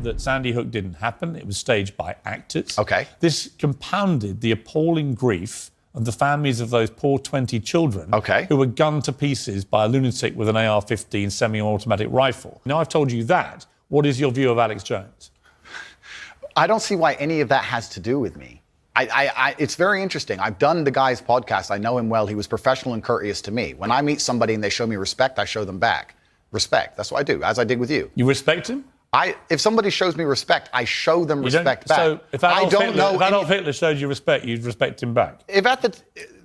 that Sandy Hook didn't happen. It was staged by actors. Okay. This compounded the appalling grief of the families of those poor 20 children who were gunned to pieces by a lunatic with an AR-15 semi-automatic rifle. Now I've told you that. What is your view of Alex Jones? I don't see why any of that has to do with me. It's very interesting. I've done the guy's podcast. I know him well. He was professional and courteous to me. When I meet somebody and they show me respect, I show them back. Respect. That's what I do, as I did with you. You respect him? If somebody shows me respect, I show them respect back. So if Adolf Hitler showed you respect, you'd respect him back?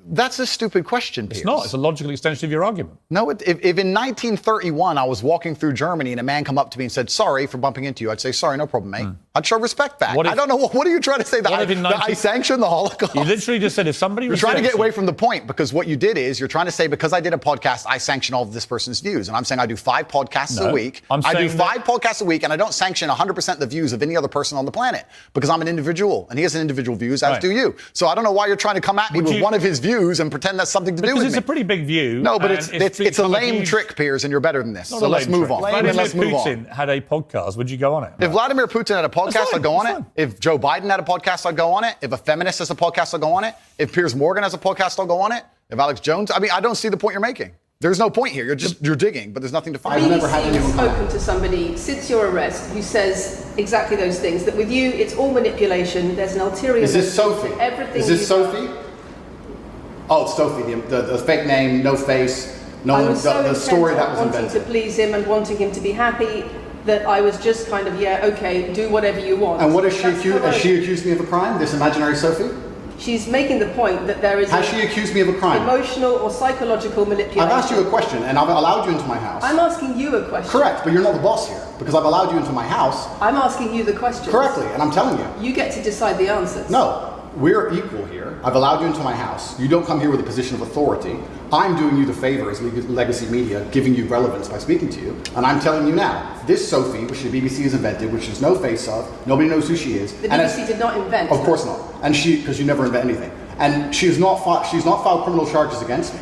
That's a stupid question, Piers. It's not. It's a logical extension of your argument. No, if in 1931 I was walking through Germany and a man come up to me and said, sorry for bumping into you, I'd say, sorry, no problem, mate. I'd show respect back. I don't know, what are you trying to say? That I sanction the Holocaust? You literally just said if somebody You're trying to get away from the point, because what you did is you're trying to say, because I did a podcast, I sanction all of this person's views. And I'm saying I do 5 podcasts a week. I do 5 podcasts a week, and I don't sanction 100% the views of any other person on the planet, because I'm an individual, and he has an individual views, as do you. So I don't know why you're trying to come at me with one of his views and pretend that's something to do with me. It's a pretty big view. No, but it's a lame trick, Piers, and you're better than this. So let's move on. Vladimir Putin had a podcast. Would you go on it? If Vladimir Putin had a podcast, I'd go on it. If Joe Biden had a podcast, I'd go on it. If a feminist has a podcast, I'll go on it. If Piers Morgan has a podcast, I'll go on it. If Alex Jones, I don't see the point you're making. There's no point here. You're digging, but there's nothing to find. I've never had anyone spoken to somebody since your arrest who says exactly those things. That with you, it's all manipulation. There's an ulterior. Is this Sophie? Everything. Is this Sophie? Oh, it's Sophie. The fake name, no face, the story that was invented. Wanting to please him and wanting him to be happy. That I was just kind of, okay, do whatever you want. And what is she accused? Has she accused me of a crime? This imaginary Sophie? She's making the point that there is. Has she accused me of a crime? Emotional or psychological manipulation. I've asked you a question, and I've allowed you into my house. I'm asking you a question. Correct, but you're not the boss here, because I've allowed you into my house. I'm asking you the question. Correctly, and I'm telling you. You get to decide the answers. No, we're equal here. I've allowed you into my house. You don't come here with a position of authority. I'm doing you the favor as legacy media, giving you relevance by speaking to you. And I'm telling you now, this Sophie, which the BBC has invented, which there's no face of, nobody knows who she is. The BBC did not invent. Of course not. And because you never invent anything. And she's not filed criminal charges against me.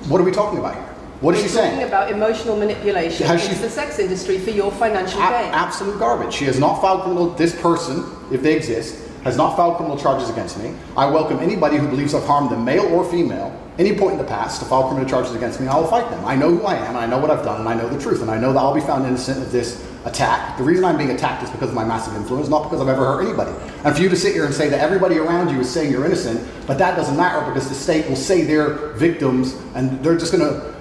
What are we talking about here? What is she saying? Talking about emotional manipulation into the sex industry for your financial gain. Absolute garbage. She has not filed this person, if they exist, has not filed criminal charges against me. I welcome anybody who believes I've harmed them, male or female, any point in the past, to file criminal charges against me, and I will fight them. I know who I am, and I know what I've done, and I know the truth, and I know that I'll be found innocent of this attack. The reason I'm being attacked is because of my massive influence, not because I've ever hurt anybody. And for you to sit here and say that everybody around you is saying you're innocent, but that doesn't matter because the state will say they're victims, and they're just going to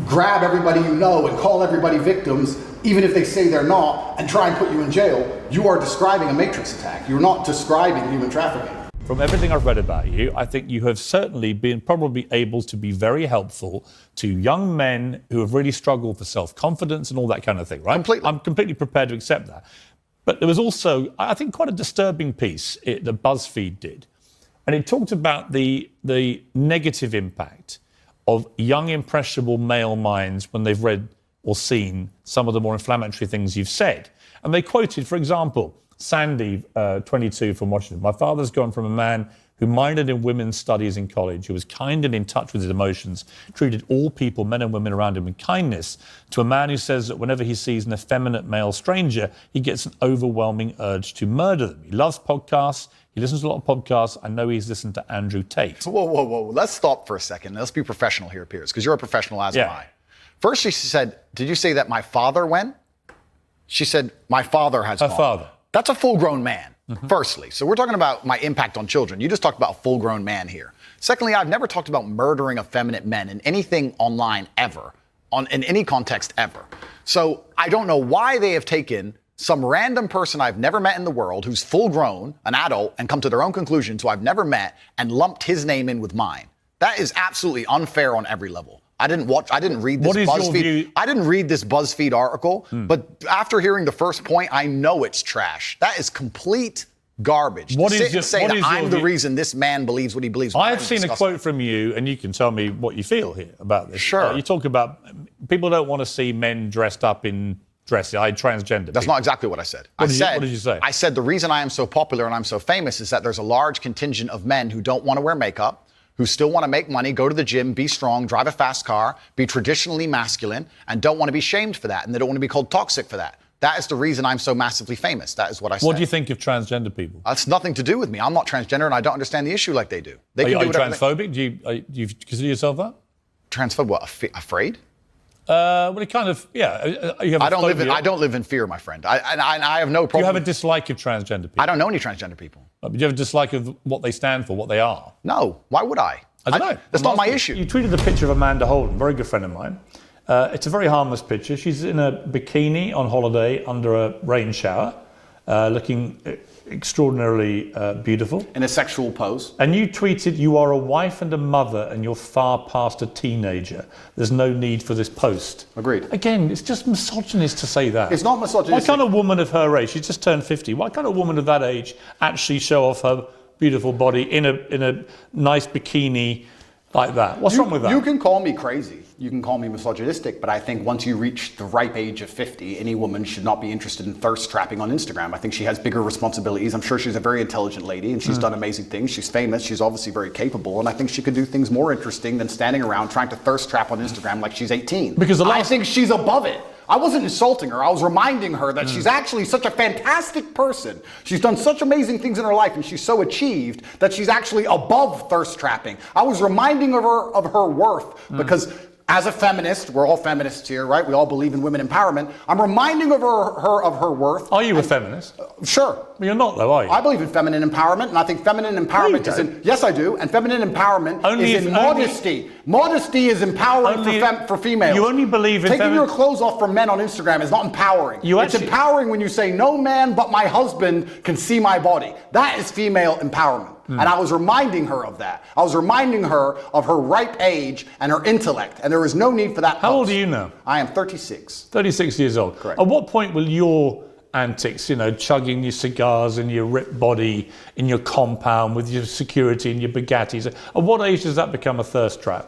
grab everybody you know and call everybody victims, even if they say they're not, and try and put you in jail. You are describing a matrix attack. You're not describing human trafficking. From everything I've read about you, I think you have certainly been probably able to be very helpful to young men who have really struggled for self-confidence and all that kind of thing, right? Completely. I'm completely prepared to accept that. But there was also, I think, quite a disturbing piece that BuzzFeed did. And it talked about the negative impact of young, impressionable male minds when they've read or seen some of the more inflammatory things you've said. And they quoted, for example, Sandy, 22, from Washington. My father's gone from a man who minored in women's studies in college, who was kind and in touch with his emotions, treated all people, men and women around him, with kindness, to a man who says that whenever he sees an effeminate male stranger, he gets an overwhelming urge to murder them. He loves podcasts. He listens to a lot of podcasts. I know he's listened to Andrew Tate. Whoa. Let's stop for a second. Let's be professional here, Piers, because you're a professional, as am I. First, she said, did you say that my father went? She said, my father has gone. Her father. That's a full-grown man, firstly. So we're talking about my impact on children. You just talked about a full-grown man here. Secondly, I've never talked about murdering effeminate men in anything online ever, in any context ever. So I don't know why they have taken some random person I've never met in the world who's full-grown, an adult, and come to their own conclusions who I've never met and lumped his name in with mine. That is absolutely unfair on every level. I didn't read this BuzzFeed. I didn't read this BuzzFeed article, but after hearing the first point, I know it's trash. That is complete garbage. I'm the reason this man believes what he believes. I've seen a quote from you, and you can tell me what you feel here about this. Sure. You talk about people don't want to see men dressed up in dresses. Transgender. That's not exactly what I said. What did you say? I said the reason I am so popular and I'm so famous is that there's a large contingent of men who don't want to wear makeup, who still want to make money, go to the gym, be strong, drive a fast car, be traditionally masculine, and don't want to be shamed for that, and they don't want to be called toxic for that. That is the reason I'm so massively famous. That is what I said. What do you think of transgender people? That's nothing to do with me. I'm not transgender, and I don't understand the issue like they do. They Are can you do whatever transphobic? Do you consider yourself that? Transphobic? What? Afraid? Well, it kind of, yeah. You have I don't live in fear, my friend. I have no problem. Do you have a dislike of transgender people? I don't know any transgender people. Do you have a dislike of what they stand for, what they are? No. Why would I? I don't know. That's not my issue. You tweeted a picture of Amanda Holden, very good friend of mine. It's a very harmless picture. She's in a bikini on holiday under a rain shower, looking extraordinarily beautiful. In a sexual pose. And you tweeted, "You are a wife and a mother and you're far past a teenager. There's no need for this post." Agreed. Again, it's just misogynist to say that. It's not misogynistic. Why can't a woman of her age, she just turned 50, why can't a woman of that age actually show off her beautiful body in a nice bikini like that? What's wrong with that? You can call me crazy. You can call me misogynistic, but I think once you reach the ripe age of 50, any woman should not be interested in thirst trapping on Instagram. I think she has bigger responsibilities. I'm sure she's a very intelligent lady and she's done amazing things. She's famous. She's obviously very capable. And I think she could do things more interesting than standing around trying to thirst trap on Instagram like she's 18. Because I think she's above it. I wasn't insulting her. I was reminding her that she's actually such a fantastic person. She's done such amazing things in her life and she's so achieved that she's actually above thirst trapping. I was reminding her of her worth because as a feminist, we're all feminists here, right? We all believe in women empowerment. I'm reminding of her of her worth. Are you a feminist? Sure. Well, you're not though, are you? I believe in feminine empowerment, and I think feminine empowerment is in... Yes, I do. And feminine empowerment is in modesty. Modesty is empowering for females. You only believe in... Taking your clothes off for men on Instagram is not empowering. It's empowering when you say, no man but my husband can see my body. That is female empowerment. And I was reminding her of that. I was reminding her of her ripe age and her intellect. And there is no need for that. How old are you now? I am 36. 36 years old. Correct. At what point will your antics, chugging your cigars in your ripped body in your compound with your security and your Bugattis, at what age does that become a thirst trap?